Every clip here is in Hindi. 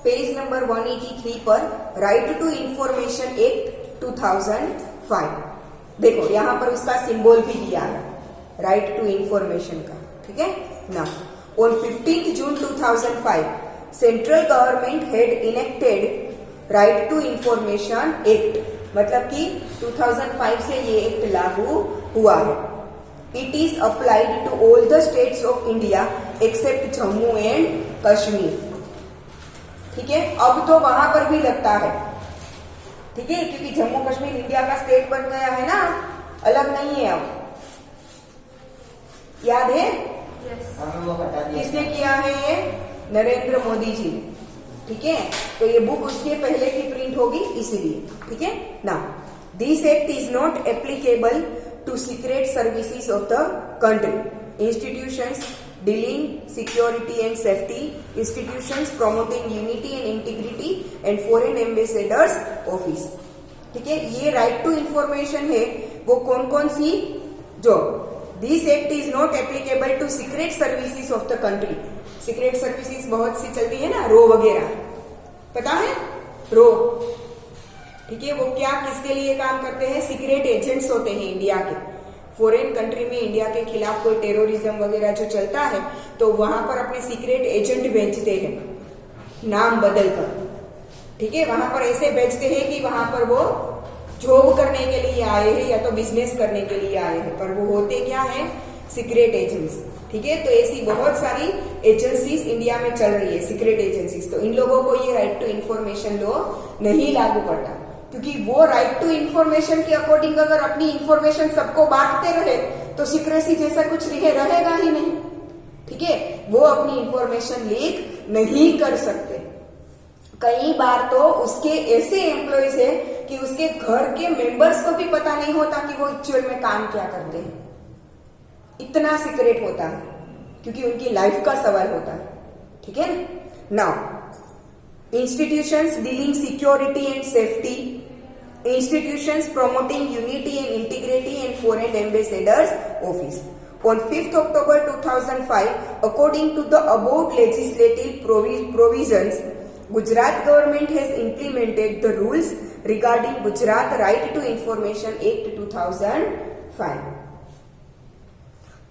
पेज नंबर 183 पर राइट टू इंफॉर्मेशन एक्ट 2005। देखो यहाँ पर उसका सिंबल भी दिया है राइट टू इंफॉर्मेशन का, ठीक है ना। On 15 June 2005 central government had enacted right to information act, मतलब कि 2005 से ये एक्ट लागू हुआ है। It is applied to all the states of India except Jammu and Kashmir, ठीक है। अब तो वहां पर भी लगता है, ठीक है, क्योंकि जम्मू कश्मीर इंडिया का स्टेट बन गया है ना, अलग नहीं है अब। याद है? किसने किया है ये? नरेंद्र मोदी जी ने, ठीक है। तो ये बुक उसके पहले की प्रिंट होगी इसीलिए, ठीक है ना। This act is not applicable to secret services of the country, institutions dealing security and safety, institutions promoting unity and integrity and foreign ambassadors office, ठीक है। ये राइट टू इंफॉर्मेशन है वो कौन कौन सी, जो this act is not applicable to secret services of the country. Secret services बहुत सी चलती है ना, रो वगैरह, पता है रो, ठीक है। वो क्या किसके लिए काम करते हैं? सीक्रेट एजेंट्स होते हैं इंडिया के। फॉरेन कंट्री में इंडिया के खिलाफ कोई टेररिज्म वगैरह जो चलता है तो वहां पर अपने सीक्रेट एजेंट भेजते हैं नाम बदलकर, ठीक है। वहां पर ऐसे भेजते हैं कि वहां पर वो जॉब करने के लिए आए हैं या तो बिजनेस करने के लिए आए हैं, पर वो होते क्या है? सीक्रेट एजेंट्स, ठीक है। तो ऐसी बहुत सारी एजेंसीज इंडिया में चल रही है, सीक्रेट एजेंसीज। तो इन लोगों को ये राइट टू इंफॉर्मेशन लॉ नहीं लागू पड़ता, क्योंकि वो राइट टू इंफॉर्मेशन के अकॉर्डिंग अगर अपनी इंफॉर्मेशन सबको बांटते रहे तो सीक्रेसी जैसा कुछ रहेगा ही नहीं, ठीक है। वो अपनी इंफॉर्मेशन लीक नहीं कर सकते। कई बार तो उसके ऐसे एम्प्लॉयज है कि उसके घर के मेंबर्स को भी पता नहीं होता कि वो एक्चुअल में काम क्या करते हैं, इतना सीक्रेट होता है, क्योंकि उनकी लाइफ का सवाल होता है, ठीक है ना। Now institutions dealing security and safety, institutions promoting unity and integrity and foreign ambassadors office. On 5th October 2005, according to the above legislative provisions, Gujarat government has implemented the rules regarding Gujarat Right to Information Act 2005.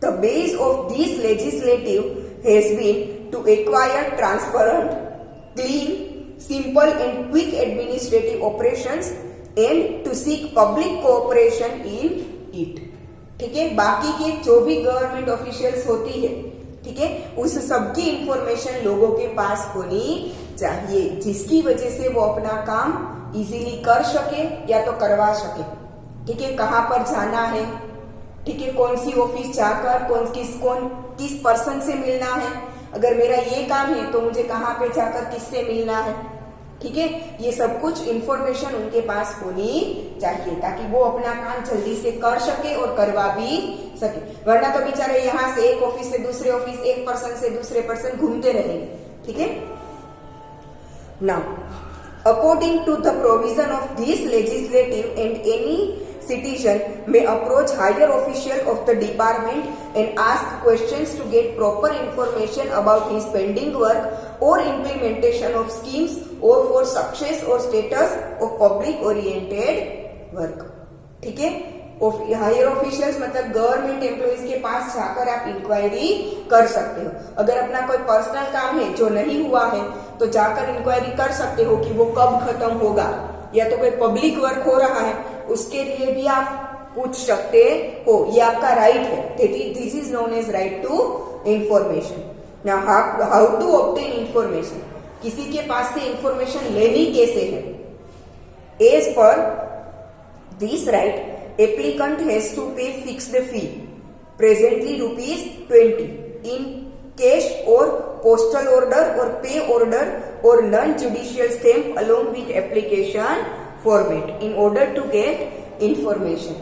The base of this legislative has been to acquire transparent, clean, simple and quick administrative operations and to seek public cooperation in it, ठीक है। बाकी के जो भी गवर्नमेंट ऑफिशियल्स होती है, ठीक है, उस सबकी इंफॉर्मेशन लोगों के पास होनी चाहिए, जिसकी वजह से वो अपना काम इजीली कर सके या तो करवा सके, ठीक है। कहाँ पर जाना है, ठीक है, कौन सी ऑफिस जाकर किस पर्सन से मिलना है, अगर मेरा ये काम है तो मुझे कहाँ पे जाकर किससे मिलना है, ठीक है। ये सब कुछ इंफॉर्मेशन उनके पास होनी चाहिए ताकि वो अपना काम जल्दी से कर सके और करवा भी सके, वरना तो बेचारे यहाँ से एक ऑफिस से दूसरे ऑफिस, एक पर्सन से दूसरे पर्सन घूमते रहेंगे, ठीक है। Now according to the provision of this legislative and any citizen may approach higher official of the department and ask questions to get proper information about his pending work or implementation of schemes or for success or status of public oriented work, ठीक है। हायर ऑफिशियल्स मतलब गवर्नमेंट एम्प्लॉइज के पास जाकर आप इंक्वायरी कर सकते हो। अगर अपना कोई पर्सनल काम है जो नहीं हुआ है तो जाकर इंक्वायरी कर सकते हो कि वो कब खत्म होगा, या तो कोई पब्लिक वर्क हो रहा है उसके लिए भी आप पूछ सकते हो, ये आपका राइट है। This is known as right to information. Now how to obtain information, किसी के पास से इंफॉर्मेशन लेनी कैसे है? As per this right applicant has to pay fixed fee, presently ₹20, in cash or postal order or pay order or non-judicial stamp along with application format in order to get information,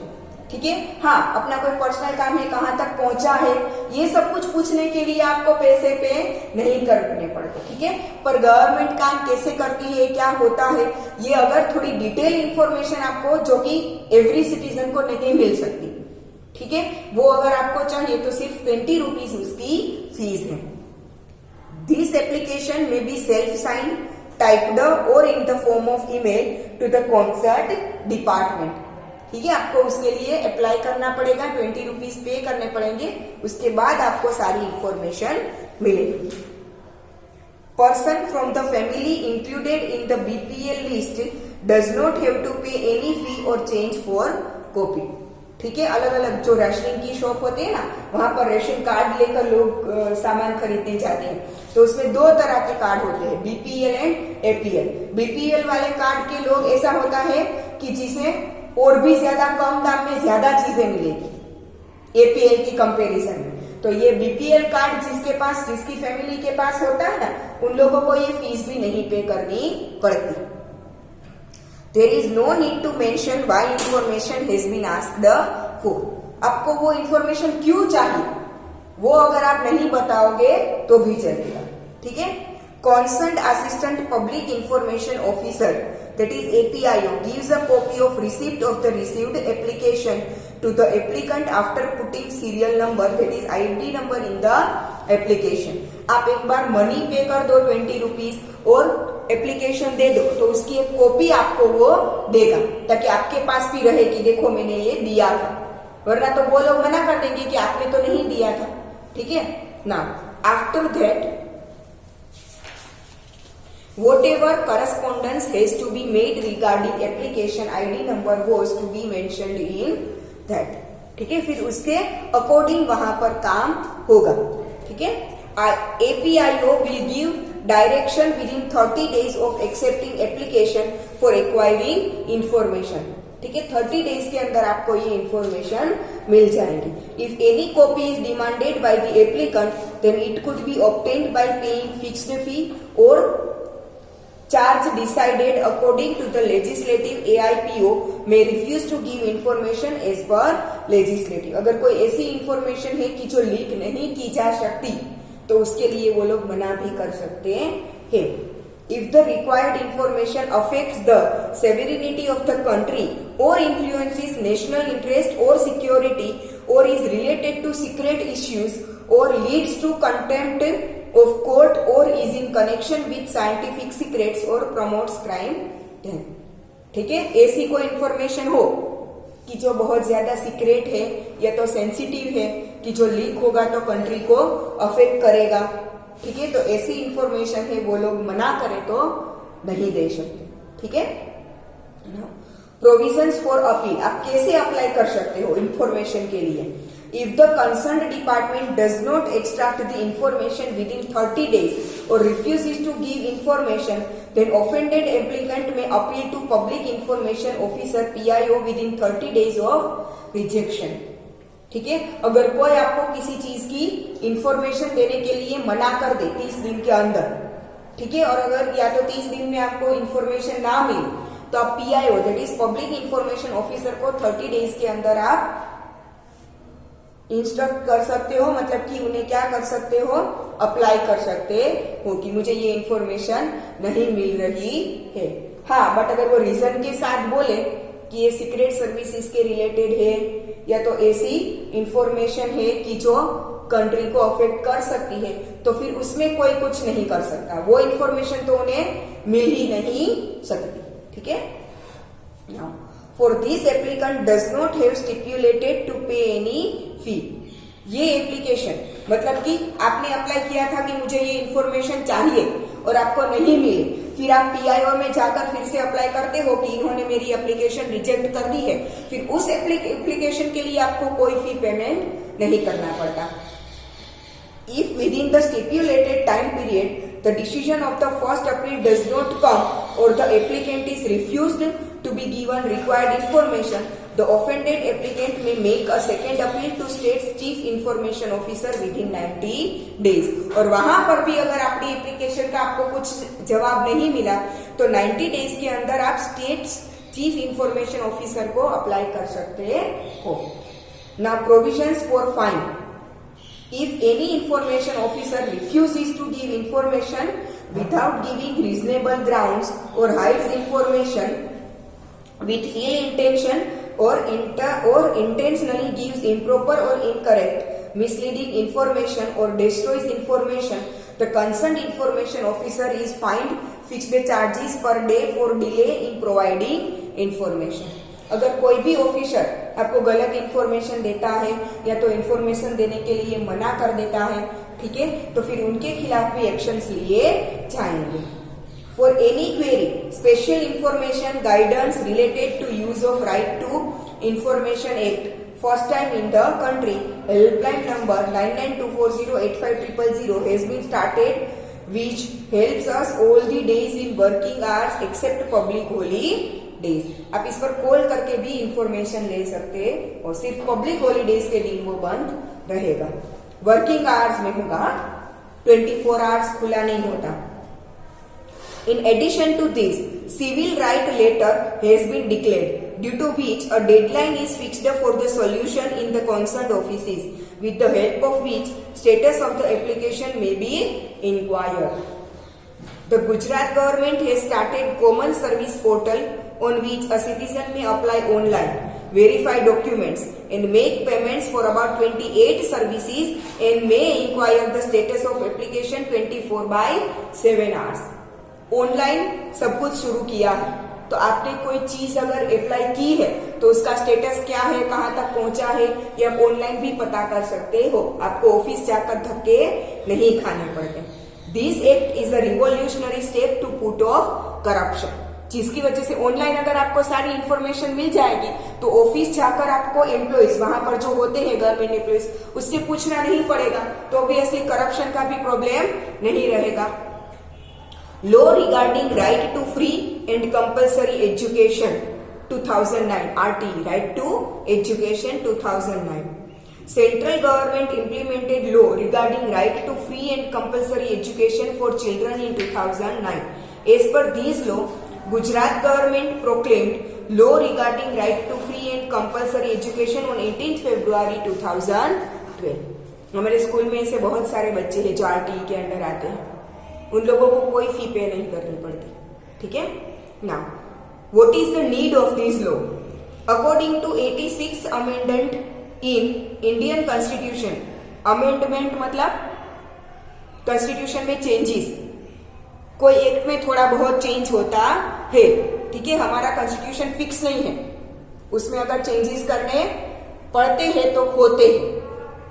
ठीक है। हाँ, अपना कोई पर्सनल काम है, कहाँ तक पहुंचा है, ये सब कुछ पूछने के लिए आपको पैसे पे नहीं करने पड़ते, ठीक है। पर गवर्नमेंट काम कैसे करती है, क्या होता है, ये अगर थोड़ी डिटेल इंफॉर्मेशन आपको, जो कि एवरी सिटीजन को नहीं मिल सकती, ठीक है, वो अगर आपको चाहिए तो सिर्फ ₹20 उसकी फीस है। दिस एप्लीकेशन में बी सेल्फ साइन, टाइप्ड और in the form of email to the concert department. ठीक है, आपको उसके लिए अप्लाई करना पड़ेगा, 20 रुपीज पे करने पड़ेंगे, उसके बाद आपको सारी इंफॉर्मेशन मिलेगी। Person from the family included in the BPL list does not have to pay any fee और चेंज फॉर कॉपी। ठीक है, अलग अलग जो राशनिंग की शॉप होती है ना, वहां पर रेशन कार्ड लेकर लोग सामान खरीदने जाते हैं, तो उसमें 2 तरह के कार्ड होते हैं, बीपीएल एंड एपीएल। बीपीएल वाले कार्ड के लोग ऐसा होता है कि जिसमें और भी ज्यादा कम दाम में ज्यादा चीजें मिलेगी एपीएल की कंपैरिजन में। तो ये बीपीएल कार्ड जिसकी फैमिली के पास होता है ना, उन लोगों को ये फीस भी नहीं पे करनी पड़ती। There is no need to mention why information has been asked for. आपको वो इंफॉर्मेशन क्यों चाहिए, वो अगर आप नहीं बताओगे तो भी चलेगा। ठीक है, Concerned Assistant Public Information Officer, that is APIO, gives a copy of receipt of the received application to the applicant after putting serial number, that is ID number in the application. आप एक बार मनी पे कर दो 20 रुपीज और एप्लीकेशन दे दो, तो उसकी एक कॉपी आपको वो देगा, ताकि आपके पास भी रहे कि देखो मैंने ये दिया था, वरना तो वो लोग मना कर देंगे कि आपने तो नहीं दिया था। ठीक है ना, after that whatever correspondence has to be made regarding application ID number was to be mentioned in that. ठीक है, फिर उसके अकॉर्डिंग वहां पर काम होगा। ठीक है, APIO will give direction within 30 days of accepting application for acquiring information. ठीक है, 30 डेज के अंदर आपको ये इंफॉर्मेशन मिल जाएगी। If any copy is demanded by the applicant then it could be obtained by paying fixed fee और charge decided according to the legislative. AIPO may refuse to give information as per legislative. अगर कोई ऐसी इंफॉर्मेशन है कि जो लीक नहीं की जा सकती, तो उसके लिए वो लोग मना भी कर सकते हैं। If the required information affects the sovereignty of the country or influences national interest or security or is related to secret issues or leads to contempt of court or is in connection with scientific secrets or promotes crime, then ठीक है, ऐसी कोई इंफॉर्मेशन हो कि जो बहुत ज्यादा सीक्रेट है या तो सेंसिटिव है कि जो लीक होगा तो कंट्री को अफेक्ट करेगा। ठीक है, तो ऐसी इंफॉर्मेशन है वो लोग मना करें तो नहीं दे सकते। ठीक है, प्रोविजंस फॉर अपील, आप कैसे अप्लाई कर सकते हो इंफॉर्मेशन के लिए। If the concerned department does not extract the information within 30 days or refuses to give information, then offended applicant may appeal to Public Information Officer PIO within 30 days of rejection. ठीक है, अगर कोई आपको किसी चीज की इंफॉर्मेशन देने के लिए मना कर दे 30 दिन के अंदर, ठीक है, और अगर या तो 30 दिन में आपको इंफॉर्मेशन ना मिले, तो आप PIO that is public information officer को 30 डेज के अंदर आप इंस्ट्रक्ट कर सकते हो, मतलब कि उन्हें क्या कर सकते हो, अप्लाई कर सकते हो कि मुझे ये इंफॉर्मेशन नहीं मिल रही है। हाँ, बट अगर वो रीजन के साथ बोले कि ये सीक्रेट सर्विसेज के रिलेटेड है या तो ऐसी इंफॉर्मेशन है कि जो कंट्री को अफेक्ट कर सकती है, तो फिर उसमें कोई कुछ नहीं कर सकता, वो इंफॉर्मेशन तो उन्हें मिल ही नहीं सकती। ठीक है, for this applicant does not have stipulated to pay any fee. ये एप्लीकेशन मतलब कि आपने अप्लाई किया था कि मुझे ये इंफॉर्मेशन चाहिए और आपको नहीं मिली, फिर आप PIO में जाकर फिर से अप्लाई करते हो कि इन्होंने मेरी एप्लीकेशन रिजेक्ट कर दी है, फिर उस एप्लीकेशन के लिए आपको कोई फी पेमेंट नहीं करना पड़ता। If within the stipulated time period the decision of the first appeal does not come or the applicant is refused to be given required information, the offended applicant may make a second appeal to state's chief information officer within 90 days. और वहां पर भी अगर आपकी एप्लीकेशन का आपको कुछ जवाब नहीं मिला, तो 90 डेज के अंदर आप स्टेट्स चीफ इंफॉर्मेशन ऑफिसर को अप्लाई कर सकते हो। Now provisions for fine. If any information officer refuses to give information without giving reasonable grounds or hides information with ill intention or intentionally gives improper or incorrect, misleading information or destroys information, The concerned information officer is fined fixed charges per day for delay in providing information. अगर कोई भी ऑफिसर आपको गलत इंफॉर्मेशन देता है या तो इंफॉर्मेशन देने के लिए मना कर देता है, ठीक है, तो फिर उनके खिलाफ भी एक्शंस लिए जाएंगे. For any query, special information guidance related to use of Right to Information Act, first time in the country, helpline number 9924085000 has been started, which helps us all the days in working hours except public holidays. आप इस पर कॉल करके भी इंफॉर्मेशन ले सकते हैं और सिर्फ पब्लिक हॉलीडेज के दिन वो बंद रहेगा. वर्किंग आवर्स में होगा, 24 आवर्स खुला नहीं होता. In addition to this, civil right letter has been declared, due to which a deadline is fixed for the solution in the concerned offices, with the help of which status of the application may be inquired. The Gujarat government has started common service portal on which a citizen may apply online, verify documents and make payments for about 28 services and may inquire the status of application 24/7 hours. Online सब कुछ शुरू किया है, तो आपने कोई चीज अगर अप्लाई की है तो उसका स्टेटस क्या है, कहाँ तक पहुंचा है, ये आप ऑनलाइन भी पता कर सकते हो. आपको ऑफिस जाकर धक्के नहीं खाने पड़ते. This act is a revolutionary step to put off corruption, जिसकी वजह से ऑनलाइन अगर आपको सारी इंफॉर्मेशन मिल जाएगी तो ऑफिस जाकर आपको एम्प्लॉइज, वहां पर जो होते हैं गवर्नमेंट एम्प्लॉइज, उससे पूछना नहीं पड़ेगा, तो ऑब्वियसली करप्शन का भी प्रॉब्लम नहीं रहेगा. Law regarding right to free and compulsory education 2009, RT, Right to Education 2009. Central government implemented law regarding right to free and compulsory education for children in 2009. As per this law, Gujarat government proclaimed law regarding right to free and compulsory education on 18th February 2012. हमारे स्कूल में ऐसे बहुत सारे बच्चे हैं जो RT के अंडर आते हैं, उन लोगों को कोई फी पे नहीं करनी पड़ती. ठीक है. Now what is the need of this law? According to 86 amendment in Indian constitution, amendment मतलब कॉन्स्टिट्यूशन में चेंजेस, कोई एक्ट में थोड़ा बहुत चेंज होता है, ठीक है. हमारा कॉन्स्टिट्यूशन फिक्स नहीं है, उसमें अगर चेंजेस करने पड़ते हैं तो होते हैं,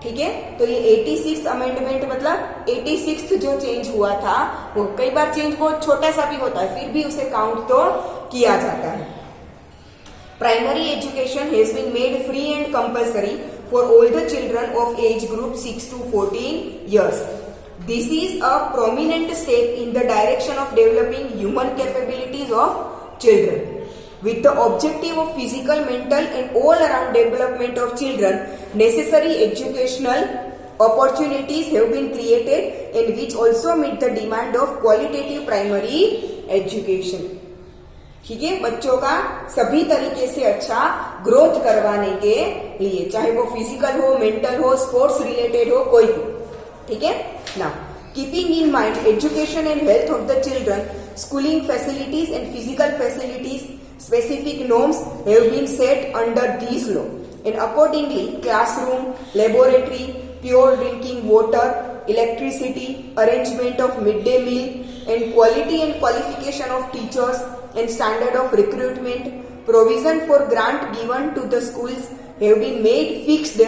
ठीक है. तो ये 86 अमेंडमेंट मतलब 86 जो चेंज हुआ था, वो कई बार चेंज बहुत छोटा सा भी होता है, फिर भी उसे काउंट तो किया जाता है. Primary education has been made free and compulsory for all the children of age group 6 to 14 years. This is a prominent step in the direction of developing human capabilities of children. With the objective of physical, mental and all around development of children, necessary educational opportunities have been created and which also meet the demand of qualitative primary education. ठीक है. बच्चों का सभी तरीके से अच्छा ग्रोथ करवाने के लिए, चाहे वो फिजिकल हो, मेंटल हो, स्पोर्ट्स रिलेटेड हो, कोई भी. ठीक है. Now keeping in mind education and health of the children, schooling facilities and physical facilities, specific norms have been set under this law, and accordingly classroom, laboratory, pure drinking water, electricity, arrangement of midday meal, and quality and qualification of teachers and standard of recruitment, provision for grant given to the schools have been made fixed,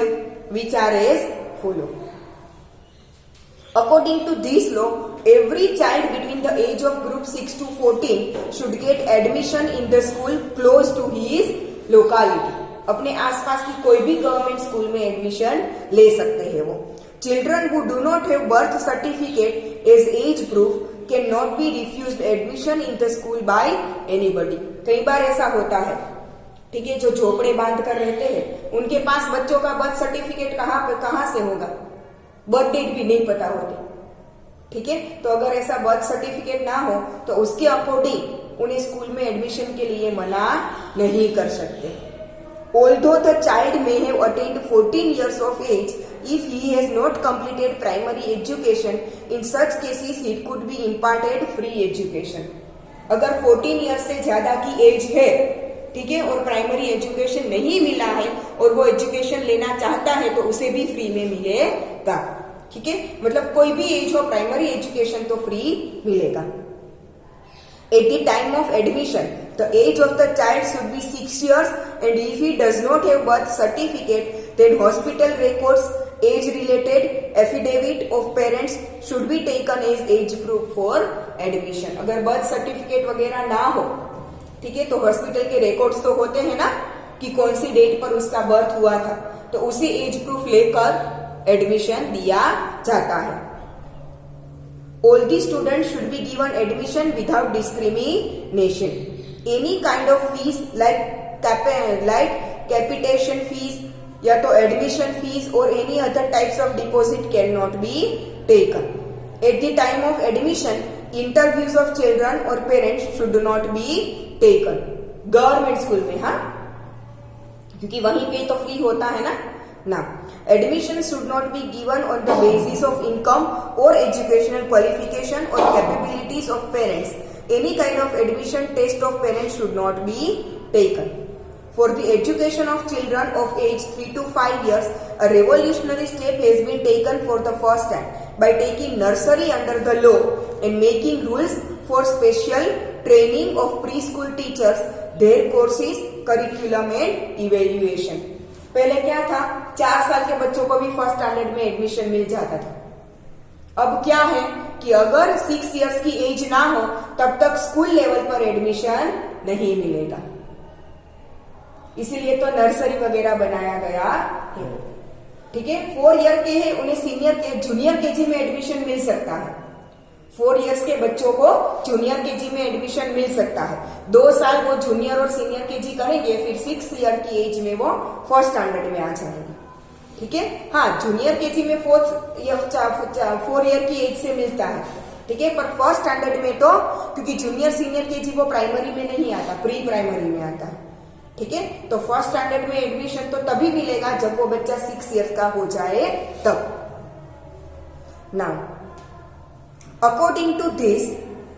which are as follow. According to this law, every child between the age of group 6 to 14 should get admission in the school close to his locality. अपने आसपास की कोई भी गवर्नमेंट स्कूल में एडमिशन ले सकते हैं वो. Children who do not have birth certificate as age proof cannot be refused admission in the school by anybody. कई बार ऐसा होता है, ठीक है, जो झोपड़े बांध कर रहते हैं, उनके पास बच्चों का बर्थ सर्टिफिकेट कहाँ से होगा, बर्थ डेट भी नहीं पता होती. ठीक है. तो अगर ऐसा बर्थ सर्टिफिकेट ना हो तो उसके अकॉर्डिंग उन्हें स्कूल में एडमिशन के लिए मना नहीं कर सकते. Although the child may have attained 14 years of age, if he has not completed primary education, in such cases it could be imparted free education. अगर 14 years से ज्यादा की एज है, ठीक है, और प्राइमरी एजुकेशन नहीं मिला है और वो एजुकेशन लेना चाहता है तो उसे भी फ्री में मिलेगा. ठीक है, मतलब कोई भी एज हो प्राइमरी एजुकेशन तो फ्री मिलेगा। At the time of admission, the age of the child should be 6 years, and if he does not have birth certificate, then hospital records, age-related affidavit of parents should be taken as age proof for admission. अगर birth certificate वगैरह ना हो, ठीक है, तो हॉस्पिटल के रिकॉर्ड्स तो होते हैं ना कि कौन सी डेट पर उसका बर्थ हुआ था, तो उसी एज प्रूफ लेकर एडमिशन दिया जाता है। All the students should be given admission without discrimination. Any kind of fees like capitation fees या तो admission fees or any other types of deposit cannot be taken. At the time of admission, interviews of children or parents should not be taken. Government school में, हाँ, क्योंकि वहीं पे तो फ्री होता है ना। Now, admission should not be given on the basis of income or educational qualification or capabilities of parents. Any kind of admission test of parents should not be taken. For the education of children of age 3 to 5 years, a revolutionary step has been taken for the first time by taking nursery under the law and making rules for special training of preschool teachers, their courses, curriculum and evaluation. पहले क्या था, 4 साल के बच्चों को भी फर्स्ट स्टैंडर्ड में एडमिशन मिल जाता था। अब क्या है कि अगर 6 इयर्स की एज ना हो तब तक स्कूल लेवल पर एडमिशन नहीं मिलेगा, इसीलिए तो नर्सरी वगैरह बनाया गया है। ठीक है, 4 ईयर के हैं उन्हें जूनियर केजी में एडमिशन मिल सकता है। 4 इयर्स के बच्चों को जूनियर केजी में एडमिशन मिल सकता है। 2 साल वो जूनियर और सीनियर केजी करेंगे, फिर 6 ईयर की एज में वो फर्स्ट स्टैंडर्ड में आ जाएंगे। ठीक है, हाँ, जूनियर केजी में 4 ईयर की एज से मिलता है। ठीक है, पर फर्स्ट स्टैंडर्ड में तो क्योंकि जूनियर सीनियर केजी वो प्राइमरी में नहीं आता, प्री प्राइमरी में आता है। ठीक है, तो फर्स्ट स्टैंडर्ड में एडमिशन तो तभी मिलेगा जब वो बच्चा 6 ईयर का हो जाए तब। Now according to this,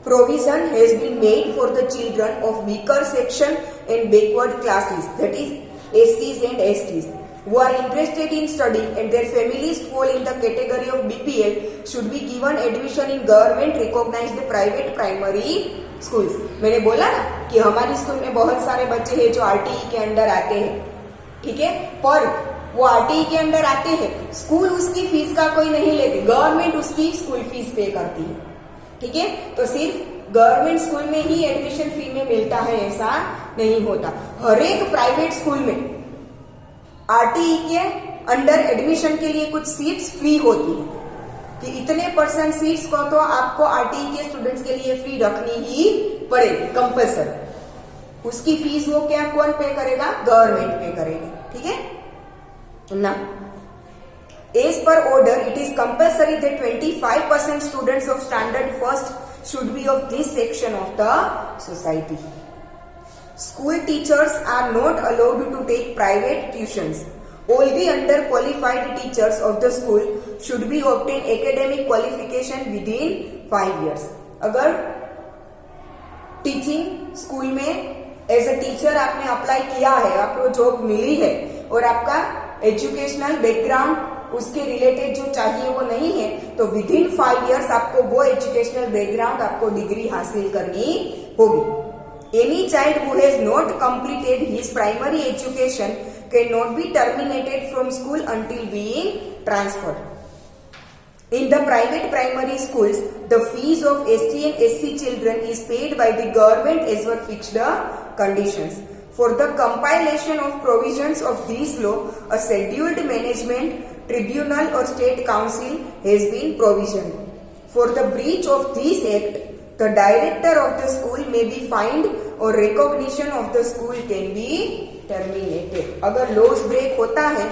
provision has been made for the children of weaker section and backward classes, that is SCs and STs, who are interested in studying and their families fall in the category of BPL should be given admission in government recognized private primary schools. मैंने बोला ना कि हमारी स्कूल में बहुत सारे बच्चे हैं जो RTE के अंडर आते हैं। ठीक है, पर वो RTE के अंदर आते हैं, स्कूल उसकी फीस का कोई नहीं लेती, गवर्नमेंट उसकी स्कूल फीस पे करती है। ठीक है, तो सिर्फ गवर्नमेंट स्कूल में ही एडमिशन फ्री में मिलता है ऐसा नहीं होता। हर एक प्राइवेट स्कूल में RTE के अंडर एडमिशन के लिए कुछ सीट्स फ्री होती है कि इतने % सीट्स को तो आपको RTE के स्टूडेंट्स के लिए फ्री रखनी ही पड़ेगी, कंपल्सरी। उसकी फीस वो क्या कौन पे करेगा, गवर्नमेंट पे करेगी। ठीक है, now as per order it is compulsory that 25% students of standard first should be of this section of the society. School teachers are not allowed to take private tuitions. All the underqualified teachers of the school should be obtain academic qualification within 5 years. अगर टीचिंग स्कूल में एज अ टीचर आपने अप्लाई किया है, आपको जॉब मिली है और आपका एजुकेशनल बैकग्राउंड उसके रिलेटेड जो चाहिए वो नहीं है, तो विद इन 5 इयर्स आपको वो एजुकेशनल बैकग्राउंड आपको डिग्री हासिल करनी होगी। Any child who has not completed his primary education can not be terminated from school until being transferred. In the private primary schools, the fees of ST and SC children is paid by the government as per fixed conditions. For the compilation of provisions of this law, a scheduled management tribunal or state council has been provisioned. For the breach of this act, the director of the school may be fined or recognition of the school can be terminated. अगर लॉस ब्रेक होता है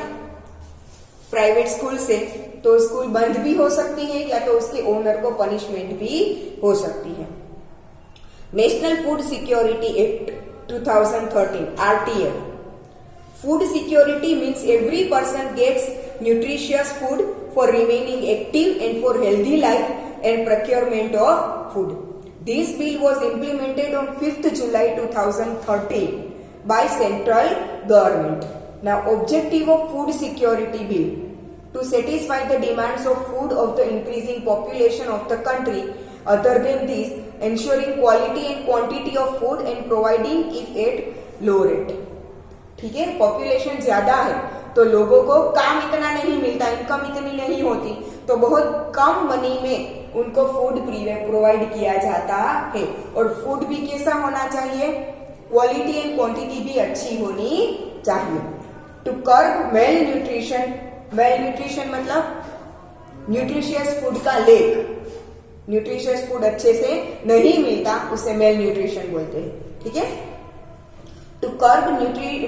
प्राइवेट स्कूल से तो स्कूल बंद भी हो सकती है या तो उसके ओनर को पनिशमेंट भी हो सकती है। National food security act 2013 RTF. Food security means every person gets nutritious food for remaining active and for healthy life and procurement of food. This bill was implemented on 5th July 2013 by central government. Now, objective of food security bill. to satisfy the demands of food of the increasing population of the country. Other than this, ensuring quality and quantity of food and providing it at low rate. ठीक है, पॉपुलेशन ज्यादा है तो लोगों को काम इतना नहीं मिलता, इनकम इतनी नहीं होती, तो बहुत कम मनी में उनको फूड प्रोवाइड किया जाता है। और फूड भी कैसा होना चाहिए, क्वालिटी एंड क्वांटिटी भी अच्छी होनी चाहिए। To curb malnutrition, malnutrition मतलब न्यूट्रिशियस फूड का लेक, न्यूट्रिशियस फूड अच्छे से नहीं मिलता उसे मेल न्यूट्रिशन बोलते हैं। ठीक है, to curb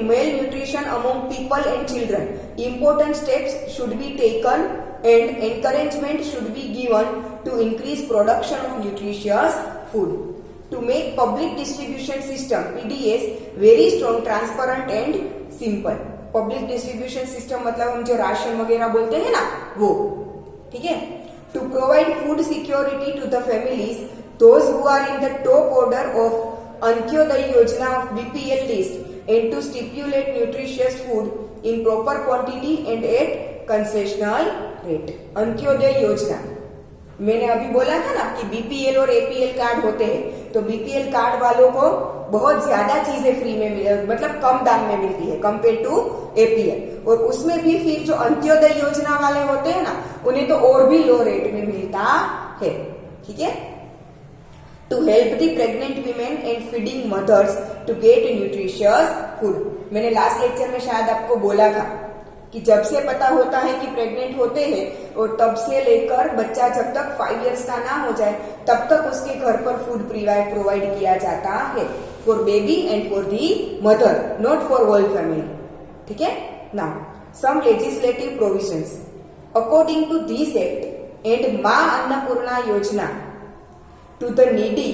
malnutrition among people and children, important steps should be taken and encouragement should be given to increase production of nutritious food. To make public distribution system PDS very strong, transparent and simple. Public distribution system मतलब हम जो राशन वगैरह बोलते हैं ना वो। ठीक है, to provide food security to the families those who are in the top order of Antyodaya Yojana of BPL list and to stipulate nutritious food in proper quantity and at concessional rate. Antyodaya Yojana मैंने अभी बोला था ना कि BPL और APL कार्ड होते हैं, तो BPL कार्ड वालों को बहुत ज्यादा चीजें फ्री में मतलब कम दाम में मिलती है कंपेयर टू APL। और उसमें भी फिर जो अंत्योदय योजना वाले होते हैं ना उन्हें तो और भी लो रेट में मिलता है। ठीक है, to help the pregnant women and feeding mothers to get nutritious food. मैंने लास्ट लेक्चर में शायद आपको बोला था कि जब से पता होता है कि प्रेग्नेंट होते हैं और तब से लेकर बच्चा जब तक 5 इयर्स का ना हो जाए तब तक उसके घर पर फूड प्रोवाइड किया जाता है, for baby and for the mother, not for whole family. ठीक है, now some legislative provisions according to this act and Maa Annapurna योजना to the needy,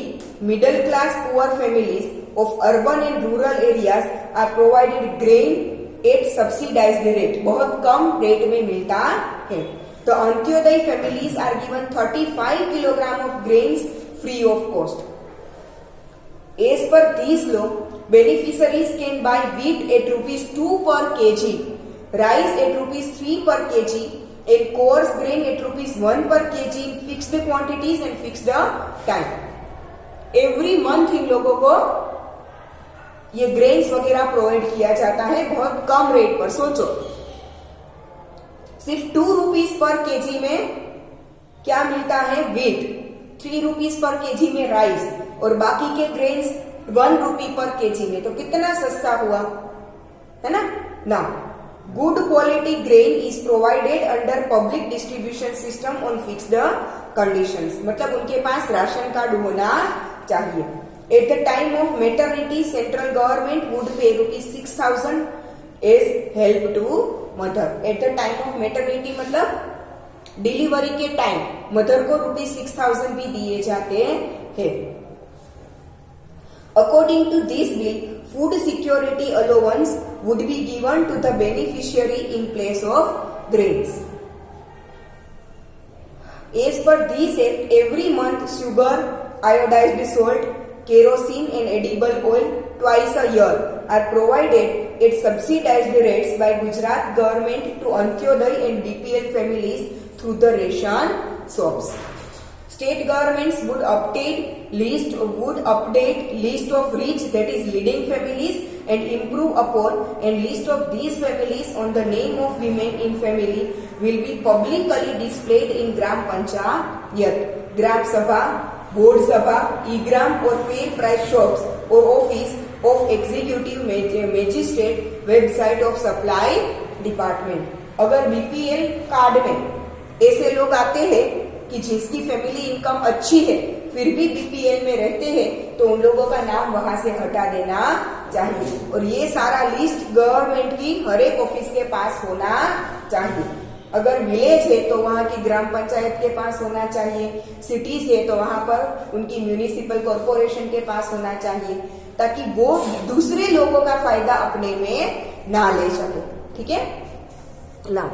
middle class poor families of urban and rural areas are provided grain at subsidized rate, बहुत कम रेट में मिलता है। तो Antyodaya families are given 35 kilogram of grains free of cost. As per this law, beneficiaries can buy wheat at ₹2 per kg, rice at ₹3 per kg, and coarse grain at ₹1 per kg in fixed quantities and fixed time. Every month इन लोगों को ये ग्रेन्स वगैरह प्रोवाइड किया जाता है बहुत कम रेट पर। सोचो, सिर्फ ₹2 पर केजी में क्या मिलता है, वीट, ₹3 पर केजी में राइस और बाकी के ग्रेन्स ₹1 पर केजी में, तो कितना सस्ता हुआ है ना। Now good quality grain is provided under public distribution system on fixed conditions, मतलब उनके पास राशन कार्ड होना चाहिए। At the time of maternity, central government would pay ₹6,000 as help to mother. At the time of maternity मतलब डिलीवरी के टाइम मदर को ₹6,000 भी दिए जाते हैं। According to this bill, food security allowance would be given to the beneficiary in place of grains. As per this act, every month sugar, iodized salt, kerosene and edible oil twice a year are provided at subsidized rates by Gujarat government to Antyodaya and BPL families through the ration shops. State governments would update list of rich, that is leading families, and improve upon and list of these families on the name of women in family will be publicly displayed in Gram Panchayat, Gram Sabha, Board Sabha, E-Gram or fair price shops or office of executive magistrate website of supply department. अगर BPL कार्ड में ऐसे लोग आते हैं कि जिसकी फैमिली इनकम अच्छी है फिर भी BPL में रहते हैं तो उन लोगों का नाम वहां से हटा देना चाहिए। और ये सारा लिस्ट गवर्नमेंट की हर एक ऑफिस के पास होना चाहिए। अगर विलेज है तो वहां की ग्राम पंचायत के पास होना चाहिए, सिटीज है तो वहां पर उनकी म्यूनिसिपल कॉर्पोरेशन के पास होना चाहिए, ताकि वो दूसरे लोगों का फायदा अपने में ना ले सके। ठीक है, now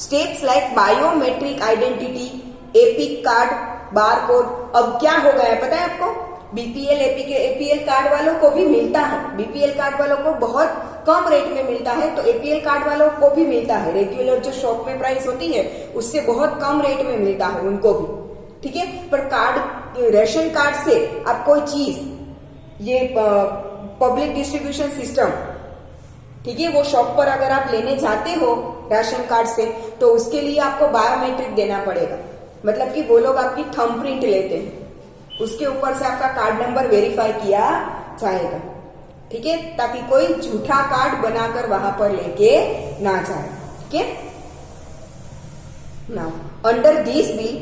steps like biometric identity, epic card, bar code, अब क्या हो गया है पता है आपको, BPL APL कार्ड वालों को भी मिलता है। BPL कार्ड वालों को बहुत कम रेट में मिलता है, तो एपीएल कार्ड वालों को भी मिलता है। रेगुलर जो शॉप में प्राइस होती है उससे बहुत कम रेट में मिलता है उनको भी, ठीक है। पर रेशन कार्ड से आप कोई चीज, ये पब्लिक डिस्ट्रीब्यूशन सिस्टम, ठीक है, वो शॉप पर अगर आप लेने जाते हो राशन कार्ड से, तो उसके लिए आपको बायोमेट्रिक देना पड़ेगा। मतलब कि वो लोग आपकी थंब प्रिंट लेते हैं, उसके ऊपर से आपका कार्ड नंबर वेरीफाई किया जाएगा, ठीक है, ताकि कोई झूठा कार्ड बनाकर वहां पर लेके ना जाए, ठीक है। Now under this bill,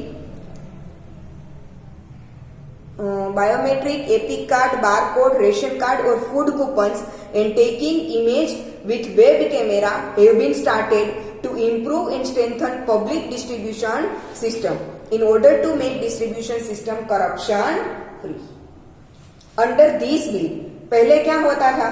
biometric, EPIC card, barcode, ration card और food coupons and taking image with web camera have been started to improve and strengthen public distribution system in order to make distribution system corruption free. Under this bill, पहले क्या होता था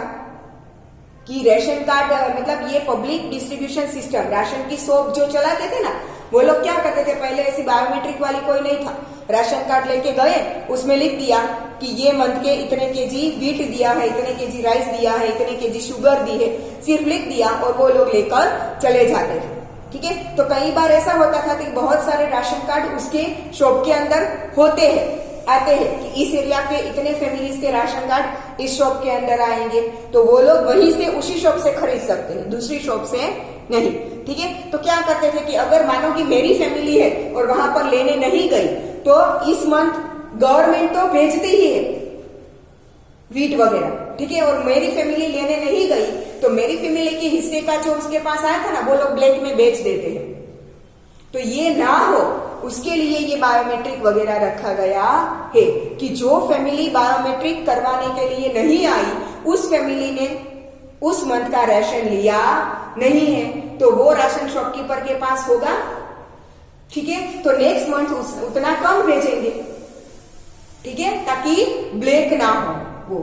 कि रेशन कार्ड, मतलब ये पब्लिक डिस्ट्रीब्यूशन सिस्टम, राशन की शॉप जो चलाते थे ना, वो लोग क्या करते थे, पहले ऐसी बायोमेट्रिक वाली कोई नहीं था। राशन कार्ड लेके गए, उसमें लिख दिया कि ये मंथ के इतने केजी वीट दिया है, इतने केजी राइस दिया है, इतने केजी शुगर दी है, सिर्फ लिख दिया और वो लोग लेकर चले जाते थे, ठीक है। तो कई बार ऐसा होता था कि बहुत सारे राशन कार्ड उसके शॉप के अंदर होते हैं, आते हैं कि इस एरिया के इतने फैमिलीज के राशन कार्ड इस शॉप के अंदर आएंगे, तो वो लोग वहीं से उसी शॉप से खरीद सकते हैं, दूसरी शॉप से नहीं, ठीक है। तो क्या करते थे कि अगर मानो कि मेरी फैमिली है और वहां पर लेने नहीं गई, तो इस मंथ गवर्नमेंट तो भेजती ही है वीट वगैरह, ठीक है, और मेरी फैमिली लेने नहीं गई, तो मेरी फैमिली के हिस्से का जो उसके पास आया था ना, वो लोग ब्लैक में बेच देते हैं। तो ये ना हो, उसके लिए ये बायोमेट्रिक वगैरह रखा गया है कि जो फैमिली बायोमेट्रिक करवाने के लिए नहीं आई, उस फैमिली ने उस मंथ का राशन लिया नहीं है, तो वो राशन शॉपकीपर के पास होगा, ठीक है। तो नेक्स्ट मंथ उतना कम भेजेंगे, ठीक है, ताकि ब्लैक ना हो वो,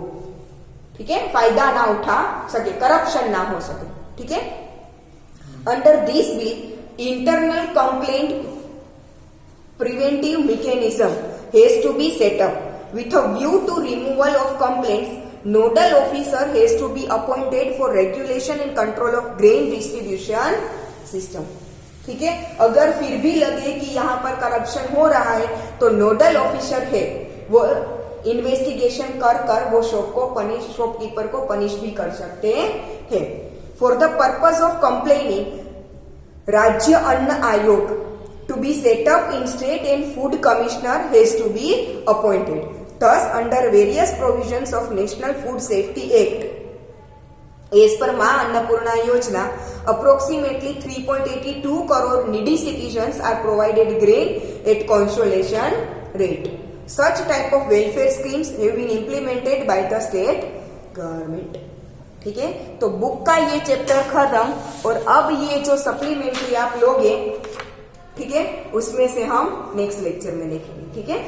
ठीक है, फायदा ना उठा सके, करप्शन ना हो सके, ठीक है। Under this bill, internal complaint preventive mechanism has to be set up with a view to removal of complaints. Nodal officer has to be appointed for regulation and control of grain distribution system. ठीक है, अगर फिर भी लगे कि यहाँ पर करप्शन हो रहा है, तो नोडल ऑफिसर है, वो इन्वेस्टिगेशन कर वो शॉपकीपर को पनिश भी कर सकते हैं। For the purpose of complaining, राज्य अन्न आयोग to be set up in state and food commissioner has to be appointed. Thus, under various provisions of National Food Safety Act, as per Ma Annapurna Yojana, approximately 3.82 crore needy citizens are provided grain at consolation rate. Such type of welfare schemes have been implemented by the state government. ठीक है, तो बुक का ये चैप्टर खत्म, और अब ये जो सप्लीमेंट्री आप लोगे, ठीक है, उसमें से हम नेक्स्ट लेक्चर में देखेंगे, ठीक है।